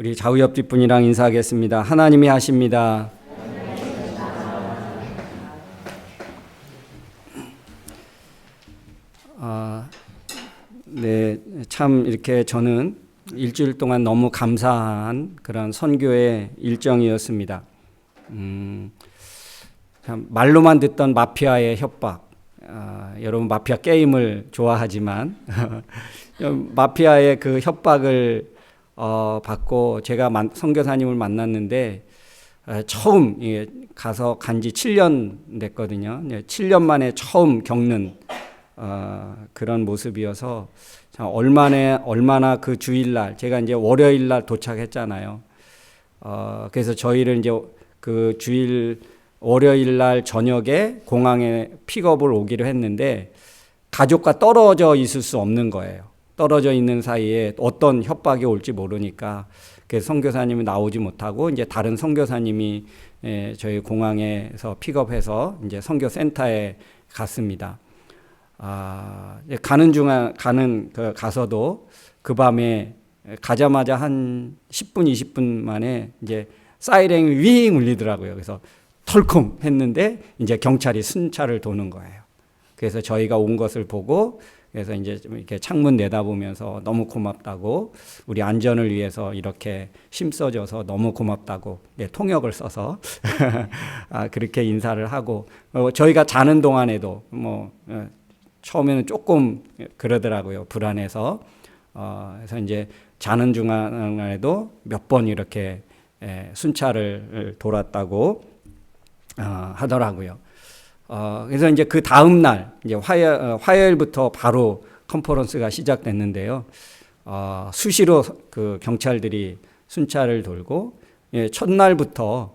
우리 좌우 옆 분이랑 인사하겠습니다. 하나님이 하십니다. 네, 참 이렇게 저는 일주일 동안 너무 감사한 그런 선교의 일정이었습니다. 참 말로만 듣던 마피아의 협박. 여러분 마피아 게임을 좋아하지만 마피아의 그 협박을 받고 제가 선교사님을 만났는데 처음 가서 간지 7년 됐거든요. 7년 만에 처음 겪는 그런 모습이어서 얼마나 그 주일날 제가 이제 월요일날 도착했잖아요. 그래서 저희를 이제 그 주일 월요일날 저녁에 공항에 픽업을 오기로 했는데 가족과 떨어져 있을 수 없는 거예요. 떨어져 있는 사이에 어떤 협박이 올지 모르니까 그래서 선교사님이 나오지 못하고 이제 다른 선교사님이 저희 공항에서 픽업해서 이제 선교센터에 갔습니다. 가서도 그 밤에 가자마자 한 10분, 20분 만에 이제 사이렌이 윙 울리더라고요. 그래서 털컹 했는데 이제 경찰이 순찰을 도는 거예요. 그래서 저희가 온 것을 보고 그래서 이제 좀 이렇게 창문 내다보면서 너무 고맙다고 우리 안전을 위해서 이렇게 힘써줘서 너무 고맙다고 통역을 써서 그렇게 인사를 하고 저희가 자는 동안에도 처음에는 조금 그러더라고요. 불안해서 그래서 이제 자는 중간에도 몇 번 이렇게 순찰을 돌았다고 하더라고요. 그래서 이제 그 다음 날 이제 화요일부터 바로 컨퍼런스가 시작됐는데요. 수시로 그 경찰들이 순찰을 돌고 첫날부터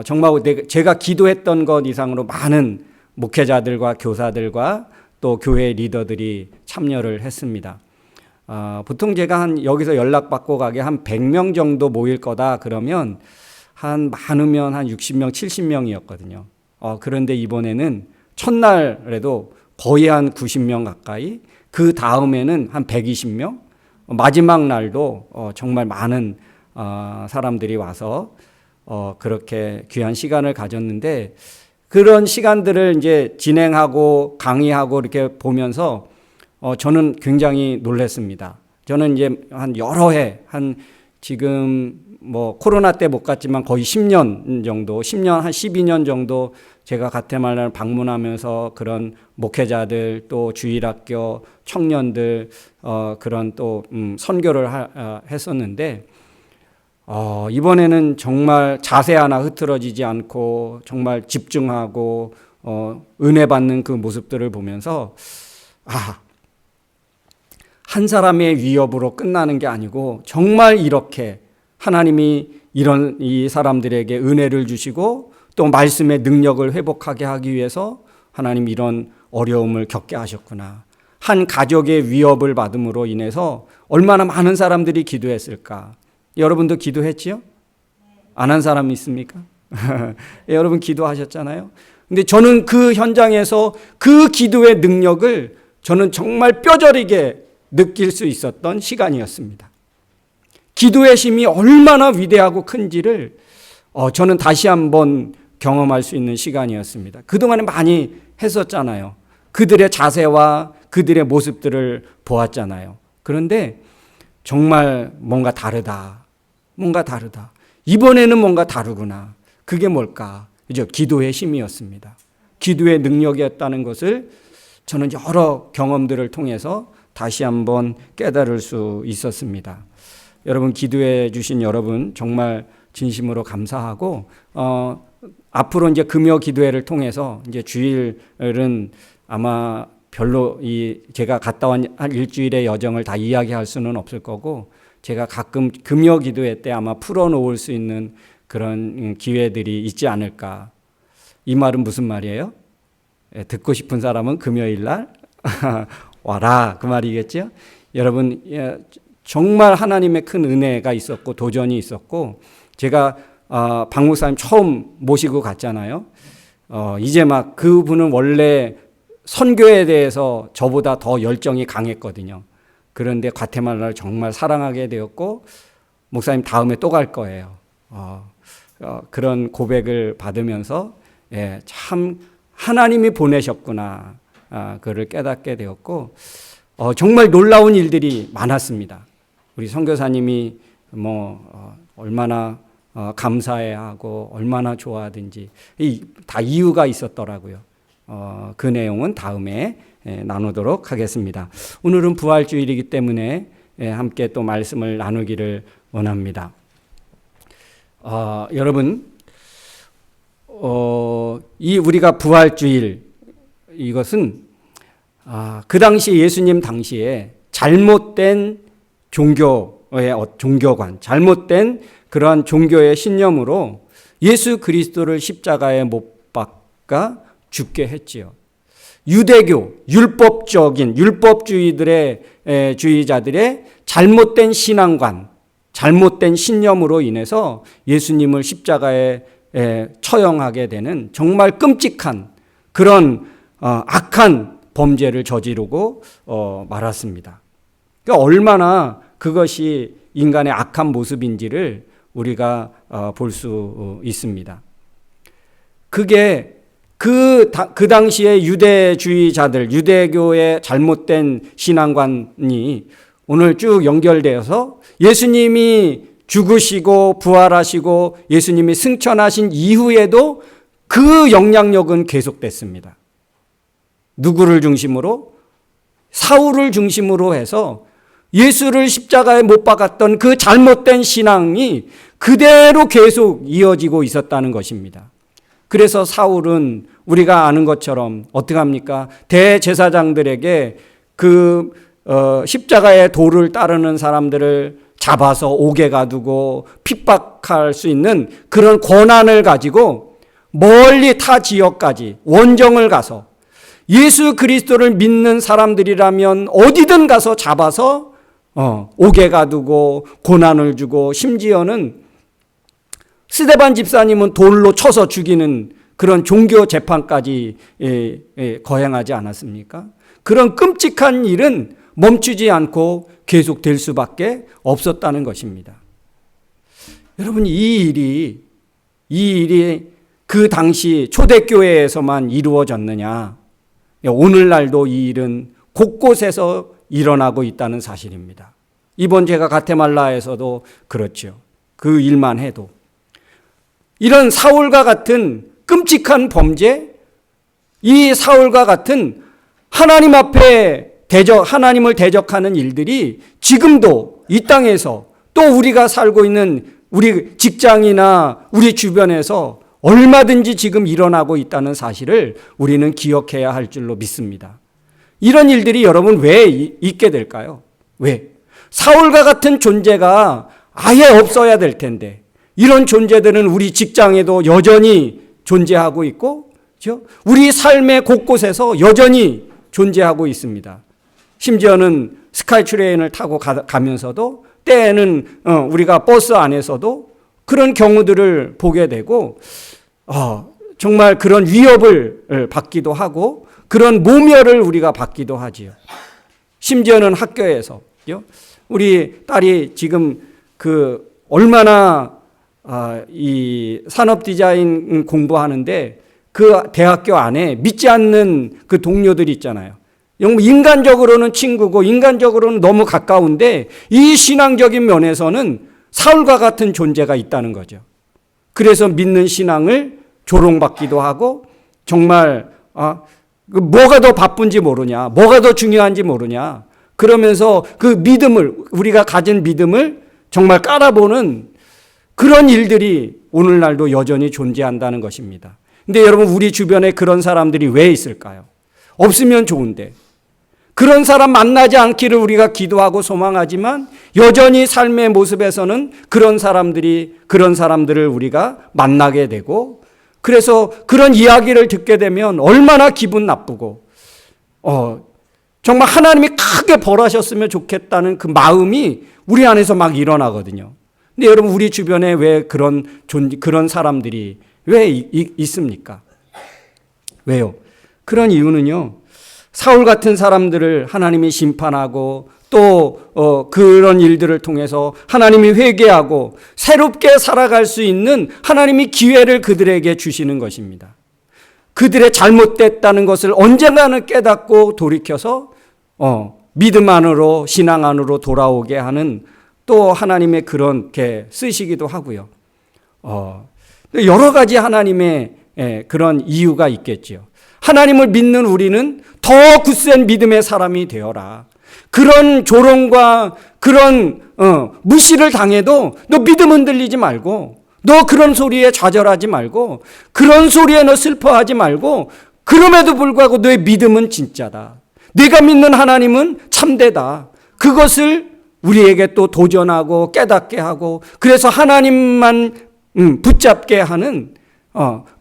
정말 제가 기도했던 것 이상으로 많은 목회자들과 교사들과 또 교회 리더들이 참여를 했습니다. 보통 제가 여기서 연락받고 가게 한 100명 정도 모일 거다 그러면 많으면 한 60명, 70명이었거든요. 그런데 이번에는 첫날에도 거의 한 90명 가까이, 그 다음에는 한 120명, 마지막 날도 정말 많은 사람들이 와서 그렇게 귀한 시간을 가졌는데 그런 시간들을 이제 진행하고 강의하고 이렇게 보면서 저는 굉장히 놀랐습니다. 저는 이제 한 여러 해, 지금 코로나 때 못 갔지만 거의 10년 정도, 한 12년 정도 제가 가테말라를 방문하면서 그런 목회자들 또 주일학교 청년들 그런 또 선교를 했었는데 이번에는 정말 자세 하나 흐트러지지 않고 정말 집중하고 은혜 받는 그 모습들을 보면서 한 사람의 위협으로 끝나는 게 아니고 정말 이렇게 하나님이 이 사람들에게 은혜를 주시고 또 말씀의 능력을 회복하게 하기 위해서 하나님 이런 어려움을 겪게 하셨구나. 한 가족의 위협을 받음으로 인해서 얼마나 많은 사람들이 기도했을까. 여러분도 기도했지요? 안 한 사람 있습니까? 여러분 기도하셨잖아요. 근데 저는 그 현장에서 그 기도의 능력을 저는 정말 뼈저리게 느낄 수 있었던 시간이었습니다. 기도의 힘이 얼마나 위대하고 큰지를 저는 다시 한번 경험할 수 있는 시간이었습니다. 그동안에 많이 했었잖아요. 그들의 자세와 그들의 모습들을 보았잖아요. 그런데 정말 뭔가 다르다. 이번에는 뭔가 다르구나. 그게 뭘까? 그죠? 기도의 힘이었습니다. 기도의 능력이었다는 것을 저는 여러 경험들을 통해서 다시 한번 깨달을 수 있었습니다. 여러분 기도해 주신 여러분 정말 진심으로 감사하고 앞으로 이제 금요 기도회를 통해서 이제 주일은 아마 별로 제가 갔다 온 한 일주일의 여정을 다 이야기할 수는 없을 거고 제가 가끔 금요 기도회 때 아마 풀어놓을 수 있는 그런 기회들이 있지 않을까. 이 말은 무슨 말이에요? 듣고 싶은 사람은 금요일 날 와라 그 말이겠죠. 여러분 정말 하나님의 큰 은혜가 있었고 도전이 있었고 제가 박 목사님 처음 모시고 갔잖아요. 이제 막 그분은 원래 선교에 대해서 저보다 더 열정이 강했거든요. 그런데 과테말라를 정말 사랑하게 되었고 목사님 다음에 또 갈 거예요. 그런 고백을 받으면서 참 하나님이 보내셨구나. 그를 깨닫게 되었고 정말 놀라운 일들이 많았습니다. 우리 선교사님이 얼마나 감사해하고 얼마나 좋아하든지 다 이유가 있었더라고요. 그 내용은 다음에 나누도록 하겠습니다. 오늘은 부활주일이기 때문에 함께 또 말씀을 나누기를 원합니다. 여러분, 이 우리가 부활주일 이것은 그 당시 예수님 당시에 잘못된 종교관, 잘못된 그러한 종교의 신념으로 예수 그리스도를 십자가에 못 박아 죽게 했지요. 유대교, 율법주의자들의 잘못된 신앙관, 잘못된 신념으로 인해서 예수님을 십자가에 처형하게 되는 정말 끔찍한 그런 악한 범죄를 저지르고 말았습니다. 그러니까 얼마나 그것이 인간의 악한 모습인지를 우리가 볼 수 있습니다. 그게 그 당시의 유대주의자들, 유대교의 잘못된 신앙관이 오늘 쭉 연결되어서 예수님이 죽으시고 부활하시고 예수님이 승천하신 이후에도 그 영향력은 계속됐습니다. 누구를 중심으로? 사울을 중심으로 해서 예수를 십자가에 못 박았던 그 잘못된 신앙이 그대로 계속 이어지고 있었다는 것입니다. 그래서 사울은 우리가 아는 것처럼 어떻게 합니까? 대제사장들에게 그 십자가의 도를 따르는 사람들을 잡아서 옥에 가두고 핍박할 수 있는 그런 권한을 가지고 멀리 타 지역까지 원정을 가서 예수 그리스도를 믿는 사람들이라면 어디든 가서 잡아서 옥에 가두고 고난을 주고 심지어는 스데반 집사님은 돌로 쳐서 죽이는 그런 종교 재판까지 거행하지 않았습니까? 그런 끔찍한 일은 멈추지 않고 계속될 수밖에 없었다는 것입니다. 여러분, 이 일이 그 당시 초대교회에서만 이루어졌느냐? 오늘날도 이 일은 곳곳에서 일어나고 있다는 사실입니다. 이번 제가 가테말라에서도 그렇죠. 그 일만 해도. 이런 사울과 같은 끔찍한 범죄, 이 사울과 같은 하나님 앞에 하나님을 대적하는 일들이 지금도 이 땅에서 또 우리가 살고 있는 우리 직장이나 우리 주변에서 얼마든지 지금 일어나고 있다는 사실을 우리는 기억해야 할 줄로 믿습니다. 이런 일들이 여러분 왜 있게 될까요? 왜? 사울과 같은 존재가 아예 없어야 될 텐데 이런 존재들은 우리 직장에도 여전히 존재하고 있고 우리 삶의 곳곳에서 여전히 존재하고 있습니다. 심지어는 스카이트레인을 타고 가면서도 때에는 우리가 버스 안에서도 그런 경우들을 보게 되고 정말 그런 위협을 받기도 하고 그런 모멸을 우리가 받기도 하지요. 심지어는 학교에서 우리 딸이 지금 얼마나 이 산업 디자인 공부하는데 그 대학교 안에 믿지 않는 그 동료들이 있잖아요. 인간적으로는 친구고 인간적으로는 너무 가까운데 이 신앙적인 면에서는 사울과 같은 존재가 있다는 거죠. 그래서 믿는 신앙을 조롱받기도 하고 정말 뭐가 더 바쁜지 모르냐, 뭐가 더 중요한지 모르냐 그러면서 그 믿음을 우리가 가진 믿음을 정말 깔아보는 그런 일들이 오늘날도 여전히 존재한다는 것입니다. 근데 여러분 우리 주변에 그런 사람들이 왜 있을까요? 없으면 좋은데 그런 사람 만나지 않기를 우리가 기도하고 소망하지만 여전히 삶의 모습에서는 그런 사람들을 우리가 만나게 되고 그래서 그런 이야기를 듣게 되면 얼마나 기분 나쁘고 정말 하나님이 크게 벌하셨으면 좋겠다는 그 마음이 우리 안에서 막 일어나거든요. 근데 여러분 우리 주변에 왜 그런 사람들이 왜 있습니까? 왜요? 그런 이유는요. 사울 같은 사람들을 하나님이 심판하고 또 그런 일들을 통해서 하나님이 회개하고 새롭게 살아갈 수 있는 하나님이 기회를 그들에게 주시는 것입니다. 그들의 잘못됐다는 것을 언젠가는 깨닫고 돌이켜서 믿음 안으로, 신앙 안으로 돌아오게 하는 또 하나님의 그렇게 쓰시기도 하고요. 여러 가지 하나님의 그런 이유가 있겠지요. 하나님을 믿는 우리는 더 굳센 믿음의 사람이 되어라. 그런 조롱과 그런 무시를 당해도 너 믿음 흔들리지 말고, 너 그런 소리에 좌절하지 말고, 그런 소리에 너 슬퍼하지 말고, 그럼에도 불구하고 너의 믿음은 진짜다. 네가 믿는 하나님은 참되다. 그것을 우리에게 또 도전하고 깨닫게 하고, 그래서 하나님만 붙잡게 하는,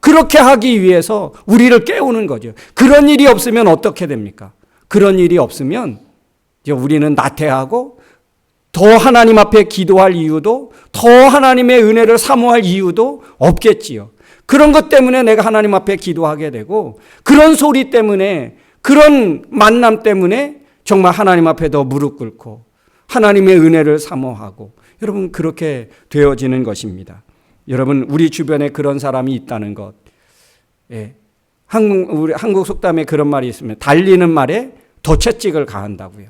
그렇게 하기 위해서 우리를 깨우는 거죠. 그런 일이 없으면 어떻게 됩니까? 그런 일이 없으면 이제 우리는 나태하고 더 하나님 앞에 기도할 이유도, 더 하나님의 은혜를 사모할 이유도 없겠지요. 그런 것 때문에 내가 하나님 앞에 기도하게 되고, 그런 소리 때문에, 그런 만남 때문에 정말 하나님 앞에 더 무릎 꿇고 하나님의 은혜를 사모하고, 여러분 그렇게 되어지는 것입니다. 여러분 우리 주변에 그런 사람이 있다는 것. 우리 한국 속담에 그런 말이 있습니다. 달리는 말에 더 채찍을 가한다고요.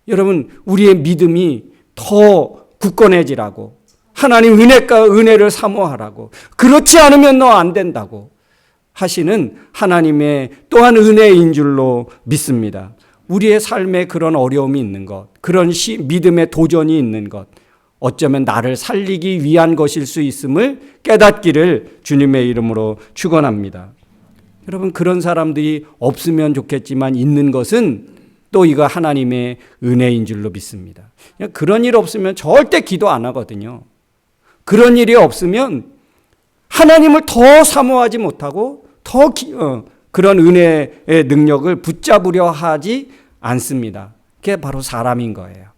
여러분 우리의 믿음이 더 굳건해지라고, 하나님 은혜를 사모하라고, 그렇지 않으면 너 안 된다고 하시는 하나님의 또한 은혜인 줄로 믿습니다. 우리의 삶에 그런 어려움이 있는 것, 그런 믿음의 도전이 있는 것, 어쩌면 나를 살리기 위한 것일 수 있음을 깨닫기를 주님의 이름으로 축원합니다. 여러분 그런 사람들이 없으면 좋겠지만 있는 것은 또 이거 하나님의 은혜인 줄로 믿습니다. 그런 일 없으면 절대 기도 안 하거든요. 그런 일이 없으면 하나님을 더 사모하지 못하고 더 그런 은혜의 능력을 붙잡으려 하지 않습니다. 그게 바로 사람인 거예요.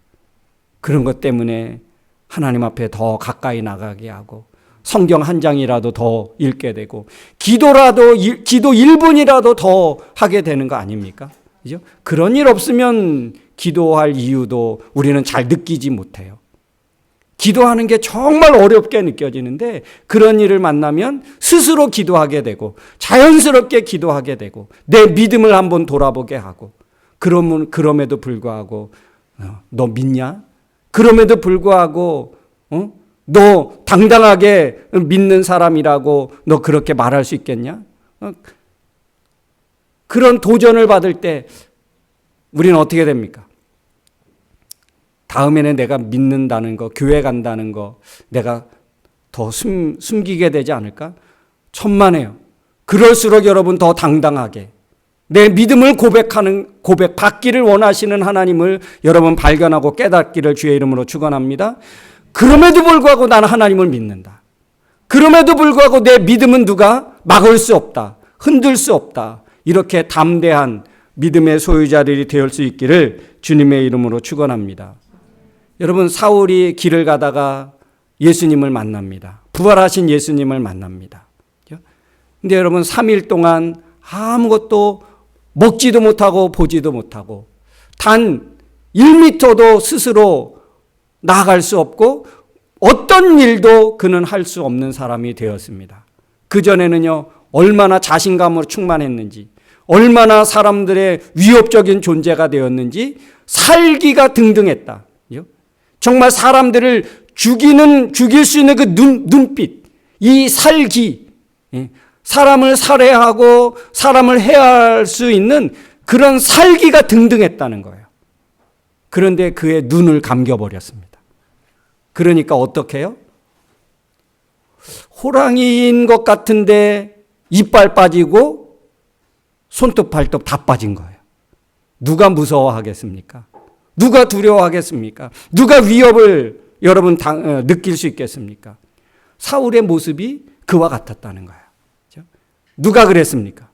그런 것 때문에 하나님 앞에 더 가까이 나가게 하고, 성경 한 장이라도 더 읽게 되고, 기도 1분이라도 더 하게 되는 거 아닙니까? 그죠? 그런 일 없으면 기도할 이유도 우리는 잘 느끼지 못해요. 기도하는 게 정말 어렵게 느껴지는데, 그런 일을 만나면 스스로 기도하게 되고, 자연스럽게 기도하게 되고, 내 믿음을 한번 돌아보게 하고, 그럼에도 불구하고 너 믿냐? 그럼에도 불구하고 너 당당하게 믿는 사람이라고 너 그렇게 말할 수 있겠냐? 그런 도전을 받을 때 우리는 어떻게 됩니까? 다음에는 내가 믿는다는 거, 교회 간다는 거 내가 더 숨기게 되지 않을까? 천만에요. 그럴수록 여러분 더 당당하게 내 믿음을 고백받기를 원하시는 하나님을 여러분 발견하고 깨닫기를 주의 이름으로 축원합니다. 그럼에도 불구하고 나는 하나님을 믿는다. 그럼에도 불구하고 내 믿음은 누가 막을 수 없다. 흔들 수 없다. 이렇게 담대한 믿음의 소유자들이 되을 수 있기를 주님의 이름으로 축원합니다. 여러분 사울이 길을 가다가 예수님을 만납니다. 부활하신 예수님을 만납니다. 근데 여러분 3일 동안 아무것도 먹지도 못하고 보지도 못하고 단 1미터도 스스로 나아갈 수 없고 어떤 일도 그는 할 수 없는 사람이 되었습니다. 그전에는요 얼마나 자신감으로 충만했는지, 얼마나 사람들의 위협적인 존재가 되었는지 살기가 등등했다. 정말 사람들을 죽일 수 있는 그 눈빛, 이 살기, 사람을 살해하고 사람을 해할 수 있는 그런 살기가 등등했다는 거예요. 그런데 그의 눈을 감겨버렸습니다. 그러니까 어떻게 해요? 호랑이인 것 같은데 이빨 빠지고 손톱 발톱 다 빠진 거예요. 누가 무서워하겠습니까? 누가 두려워하겠습니까? 누가 위협을 여러분 느낄 수 있겠습니까? 사울의 모습이 그와 같았다는 거예요. 누가 그랬습니까?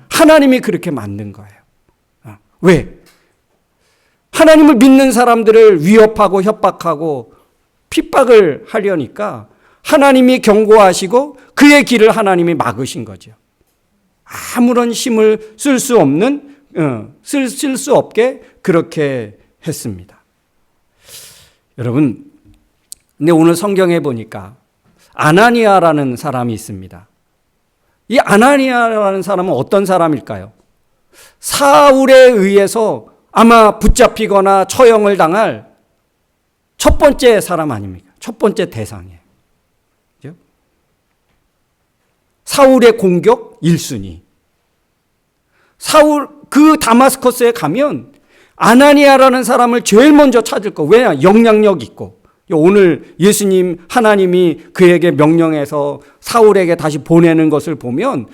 하나님이 그렇게 만든 거예요. 왜? 하나님을 믿는 사람들을 위협하고 협박하고 핍박을 하려니까 하나님이 경고하시고 그의 길을 하나님이 막으신 거죠. 아무런 힘을 쓸 수 없게 그렇게 했습니다. 여러분, 근데 오늘 성경에 보니까 아나니아라는 사람이 있습니다. 이 아나니아라는 사람은 어떤 사람일까요? 사울에 의해서 아마 붙잡히거나 처형을 당할 첫 번째 사람 아닙니까? 첫 번째 대상이에요. 그죠? 사울의 공격 1순위. 사울, 그 다마스커스에 가면 아나니아라는 사람을 제일 먼저 찾을 거. 왜냐? 영향력 있고. 오늘 예수님, 하나님이 그에게 명령해서 사울에게 다시 보내는 것을 보면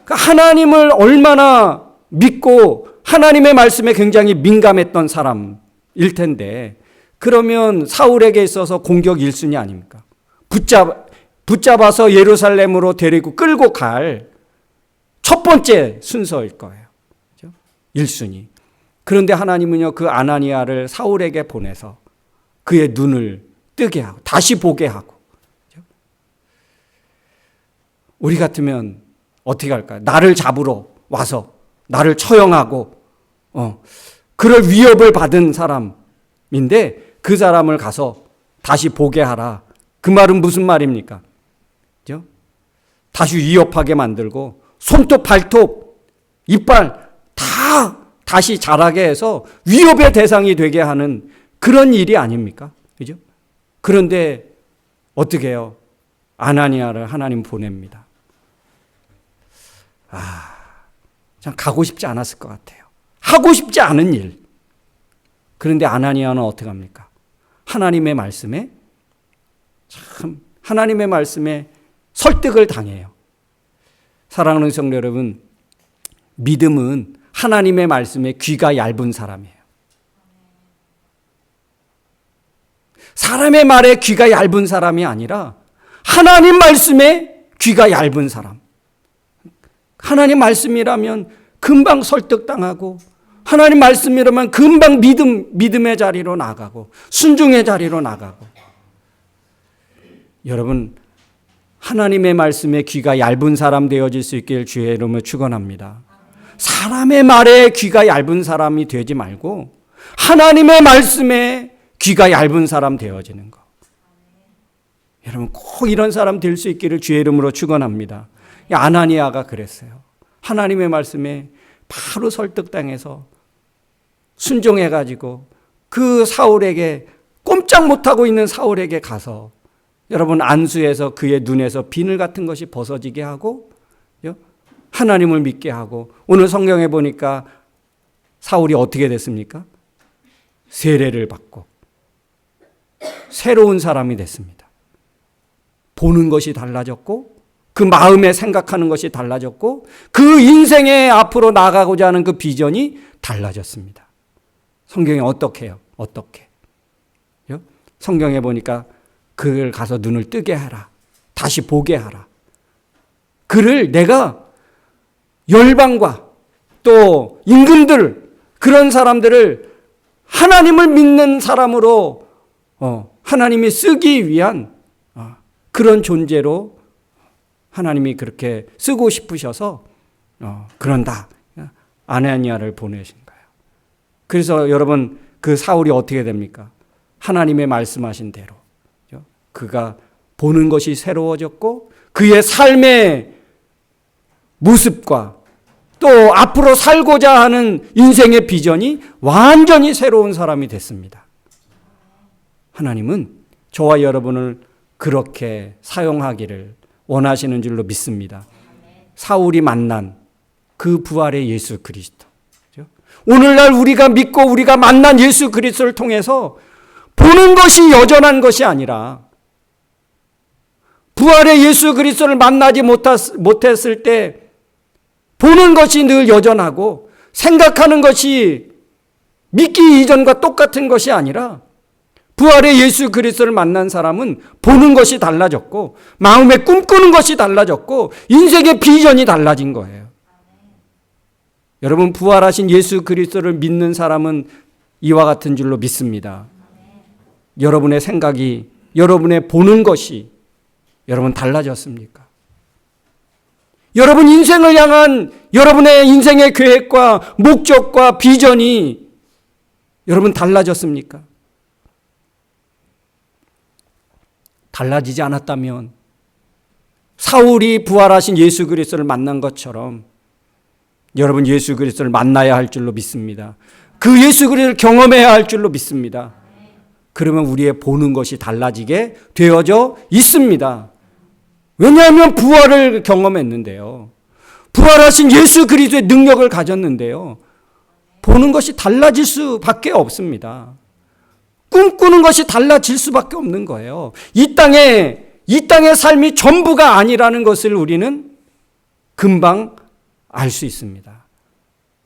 하나님을 얼마나 믿고 하나님의 말씀에 굉장히 민감했던 사람일 텐데, 그러면 사울에게 있어서 공격 1순위 아닙니까? 붙잡아서 예루살렘으로 데리고 끌고 갈 첫 번째 순서일 거예요. 1순위. 그런데 하나님은요, 그 아나니아를 사울에게 보내서 그의 눈을 뜨게 하고 다시 보게 하고. 우리 같으면 어떻게 할까요? 나를 잡으러 와서 나를 처형하고 그럴 위협을 받은 사람인데 그 사람을 가서 다시 보게 하라. 그 말은 무슨 말입니까? 그죠? 다시 위협하게 만들고 손톱, 발톱, 이빨 다 다시 자라게 해서 위협의 대상이 되게 하는 그런 일이 아닙니까? 그죠? 그런데 어떻게 해요? 아나니아를 하나님 보냅니다. 참 가고 싶지 않았을 것 같아요. 하고 싶지 않은 일. 그런데 아나니아는 어떻게 합니까? 하나님의 말씀에 설득을 당해요. 사랑하는 성도 여러분, 믿음은 하나님의 말씀에 귀가 얇은 사람이에요. 사람의 말에 귀가 얇은 사람이 아니라 하나님 말씀에 귀가 얇은 사람. 하나님 말씀이라면 금방 설득당하고, 하나님 말씀이라면 금방 믿음의 자리로 나가고, 순종의 자리로 나가고. 여러분, 하나님의 말씀에 귀가 얇은 사람 되어질 수 있길 주의 이름으로 축원합니다. 사람의 말에 귀가 얇은 사람이 되지 말고 하나님의 말씀에 귀가 얇은 사람 되어지는 거. 여러분, 꼭 이런 사람 될 수 있기를 주의 이름으로 축원합니다. 아나니아가 그랬어요. 하나님의 말씀에 바로 설득당해서 순종해가지고 그 사울에게, 꼼짝 못하고 있는 사울에게 가서 여러분 안수해서 그의 눈에서 비늘 같은 것이 벗어지게 하고 하나님을 믿게 하고, 오늘 성경에 보니까 사울이 어떻게 됐습니까? 세례를 받고 새로운 사람이 됐습니다. 보는 것이 달라졌고, 그 마음에 생각하는 것이 달라졌고, 그 인생에 앞으로 나가고자 하는 그 비전이 달라졌습니다. 성경에 어떻게 해요? 어떻게? 성경에 보니까 그를 가서 눈을 뜨게 하라. 다시 보게 하라. 그를 내가 열방과 또 임금들, 그런 사람들을 하나님을 믿는 사람으로 하나님이 쓰기 위한 그런 존재로 하나님이 그렇게 쓰고 싶으셔서 그런다. 아나니아를 보내신 거예요. 그래서 여러분, 그 사울이 어떻게 됩니까? 하나님의 말씀하신 대로 그가 보는 것이 새로워졌고, 그의 삶의 모습과 또 앞으로 살고자 하는 인생의 비전이 완전히 새로운 사람이 됐습니다. 하나님은 저와 여러분을 그렇게 사용하기를 원하시는 줄로 믿습니다. 사울이 만난 그 부활의 예수 그리스도. 오늘날 우리가 믿고 우리가 만난 예수 그리스도를 통해서 보는 것이 여전한 것이 아니라, 부활의 예수 그리스도를 만나지 못했을 때 보는 것이 늘 여전하고, 생각하는 것이 믿기 이전과 똑같은 것이 아니라, 부활의 예수 그리스도를 만난 사람은 보는 것이 달라졌고, 마음에 꿈꾸는 것이 달라졌고, 인생의 비전이 달라진 거예요. 여러분, 부활하신 예수 그리스도를 믿는 사람은 이와 같은 줄로 믿습니다. 여러분의 생각이, 여러분의 보는 것이 여러분 달라졌습니까? 여러분 인생을 향한 여러분의 인생의 계획과 목적과 비전이 여러분 달라졌습니까? 달라지지 않았다면 사울이 부활하신 예수 그리스도를 만난 것처럼 여러분 예수 그리스도를 만나야 할 줄로 믿습니다. 그 예수 그리스도를 경험해야 할 줄로 믿습니다. 그러면 우리의 보는 것이 달라지게 되어져 있습니다. 왜냐하면 부활을 경험했는데요. 부활하신 예수 그리스도의 능력을 가졌는데요. 보는 것이 달라질 수밖에 없습니다. 꿈꾸는 것이 달라질 수밖에 없는 거예요. 이 땅의 삶이 전부가 아니라는 것을 우리는 금방 알 수 있습니다.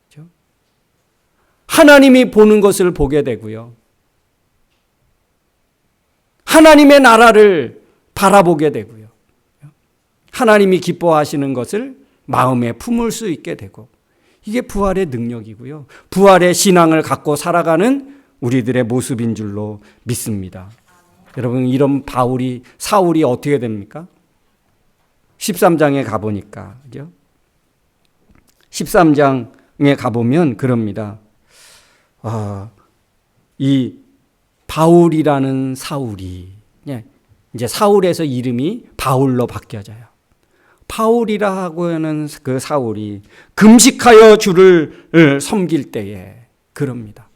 그렇죠? 하나님이 보는 것을 보게 되고요. 하나님의 나라를 바라보게 되고요. 하나님이 기뻐하시는 것을 마음에 품을 수 있게 되고, 이게 부활의 능력이고요. 부활의 신앙을 갖고 살아가는 우리들의 모습인 줄로 믿습니다. 여러분, 이런 사울이 어떻게 됩니까? 13장에 가보니까, 그죠? 13장에 가보면 그럽니다. 이 바울이라는 사울이, 이제 사울에서 이름이 바울로 바뀌어져요. 바울이라 하고 하는 그 사울이 금식하여 주를 섬길 때에 그럽니다.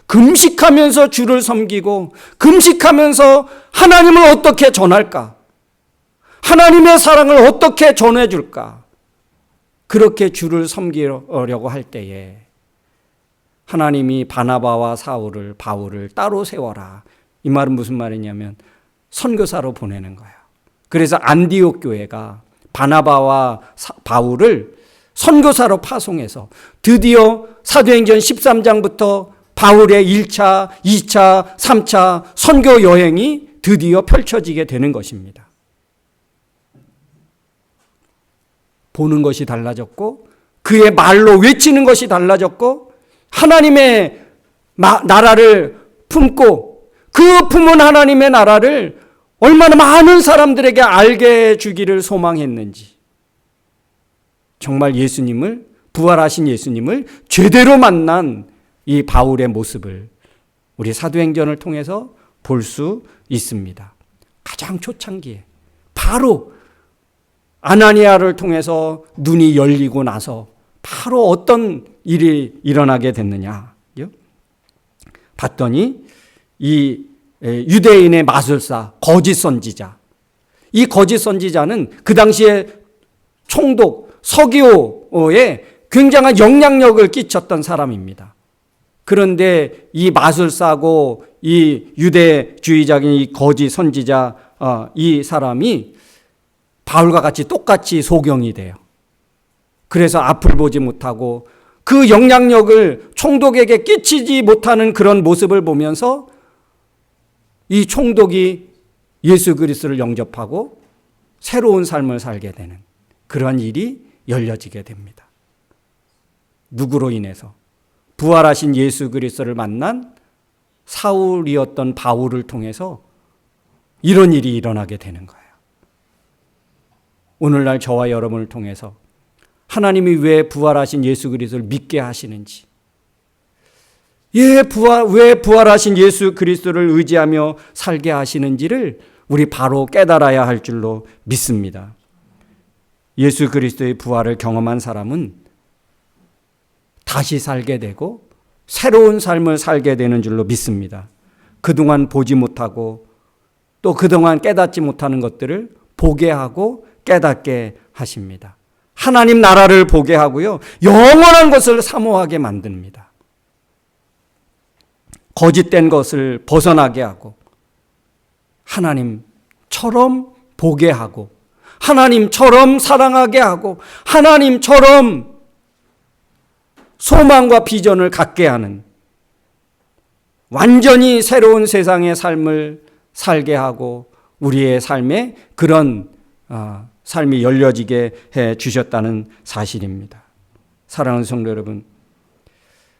금식하면서 주를 섬기고 금식하면서 하나님을 어떻게 전할까? 하나님의 사랑을 어떻게 전해줄까? 그렇게 주를 섬기려고 할 때에 하나님이 바나바와 바울을 따로 세워라. 이 말은 무슨 말이냐면 선교사로 보내는 거예요. 그래서 안디옥 교회가 바나바와 바울을 선교사로 파송해서 드디어 사도행전 13장부터 바울의 1차, 2차, 3차 선교 여행이 드디어 펼쳐지게 되는 것입니다. 보는 것이 달라졌고 그의 말로 외치는 것이 달라졌고 하나님의 나라를 품고 그 품은 하나님의 나라를 얼마나 많은 사람들에게 알게 해주기를 소망했는지, 정말 부활하신 예수님을 제대로 만난 이 바울의 모습을 우리 사도행전을 통해서 볼 수 있습니다. 가장 초창기에 바로 아나니아를 통해서 눈이 열리고 나서 바로 어떤 일이 일어나게 됐느냐 봤더니 이 유대인의 마술사, 거짓 선지자, 이 거짓 선지자는 그 당시에 총독 서기오에 굉장한 영향력을 끼쳤던 사람입니다. 그런데 이 마술사고 이 유대주의적인 이 거짓 선지자 이 사람이 바울과 같이 똑같이 소경이 돼요. 그래서 앞을 보지 못하고 그 영향력을 총독에게 끼치지 못하는 그런 모습을 보면서 이 총독이 예수 그리스도를 영접하고 새로운 삶을 살게 되는 그런 일이 열려지게 됩니다. 누구로 인해서? 부활하신 예수 그리스도를 만난 사울이었던 바울을 통해서 이런 일이 일어나게 되는 거예요. 오늘날 저와 여러분을 통해서 하나님이 왜 부활하신 예수 그리스도를 믿게 하시는지, 왜 부활하신 예수 그리스도를 의지하며 살게 하시는지를 우리 바로 깨달아야 할 줄로 믿습니다. 예수 그리스도의 부활을 경험한 사람은 다시 살게 되고 새로운 삶을 살게 되는 줄로 믿습니다. 그동안 보지 못하고 또 그동안 깨닫지 못하는 것들을 보게 하고 깨닫게 하십니다. 하나님 나라를 보게 하고요, 영원한 것을 사모하게 만듭니다. 거짓된 것을 벗어나게 하고 하나님처럼 보게 하고 하나님처럼 사랑하게 하고 하나님처럼 소망과 비전을 갖게 하는 완전히 새로운 세상의 삶을 살게 하고 우리의 삶에 그런 삶이 열려지게 해 주셨다는 사실입니다. 사랑하는 성도 여러분,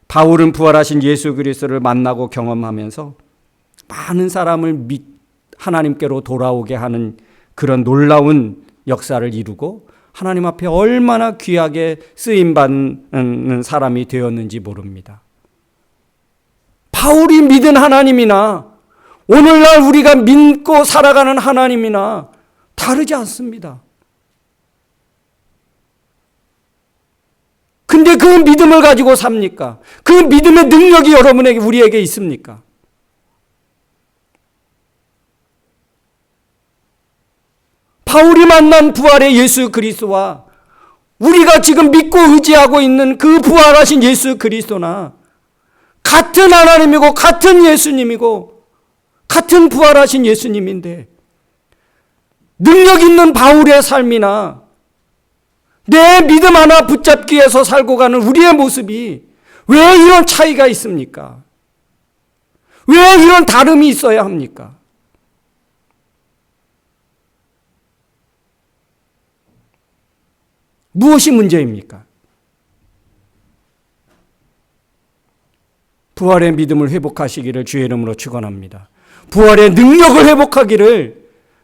바울은 부활하신 예수 그리스도를 만나고 경험하면서 많은 사람을 하나님께로 돌아오게 하는 그런 놀라운 역사를 이루고 하나님 앞에 얼마나 귀하게 쓰임받는 사람이 되었는지 모릅니다. 바울이 믿은 하나님이나 오늘날 우리가 믿고 살아가는 하나님이나 다르지 않습니다. 근데 그 믿음을 가지고 삽니까? 그 믿음의 능력이 여러분에게, 우리에게 있습니까? 바울이 만난 부활의 예수 그리스도와 우리가 지금 믿고 의지하고 있는 그 부활하신 예수 그리스도나 같은 하나님이고 같은 예수님이고 같은 부활하신 예수님인데, 능력 있는 바울의 삶이나 내 믿음 하나 붙잡기 위해서 살고 가는 우리의 모습이 왜 이런 차이가 있습니까? 왜 이런 다름이 있어야 합니까? 무엇이 문제입니까? 부활의 믿음을 회복하시기를 주의 이름으로 축원합니다. 부활의 능력을 회복하기를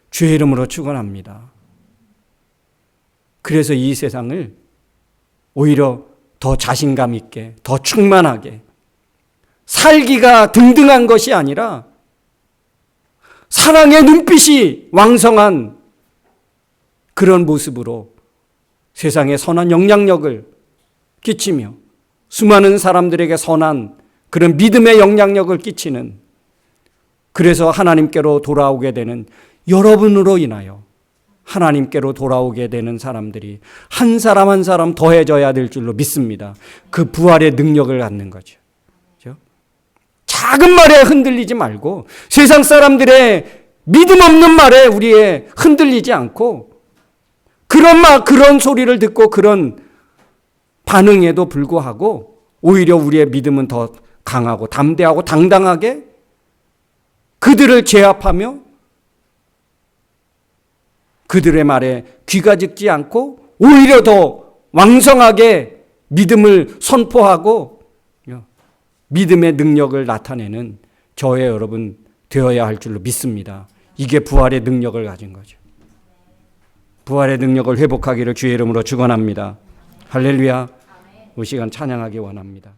주의 이름으로 축원합니다. 그래서 이 세상을 오히려 더 자신감 있게, 더 충만하게 살기가 등등한 것이 아니라 사랑의 눈빛이 왕성한 그런 모습으로 세상에 선한 영향력을 끼치며 수많은 사람들에게 선한 그런 믿음의 영향력을 끼치는, 그래서 하나님께로 돌아오게 되는 여러분으로 인하여 하나님께로 돌아오게 되는 사람들이 한 사람 한 사람 더해져야 될 줄로 믿습니다. 그 부활의 능력을 갖는 거죠. 그렇죠? 작은 말에 흔들리지 말고 세상 사람들의 믿음 없는 말에 우리의 흔들리지 않고, 그런 소리를 듣고 그런 반응에도 불구하고 오히려 우리의 믿음은 더 강하고 담대하고 당당하게 그들을 제압하며 그들의 말에 귀가 짖지 않고 오히려 더 왕성하게 믿음을 선포하고 믿음의 능력을 나타내는 저의 여러분 되어야 할 줄로 믿습니다. 이게 부활의 능력을 가진 거죠. 부활의 능력을 회복하기를 주의 이름으로 축원합니다. 할렐루야. 이 시간 찬양하기 원합니다.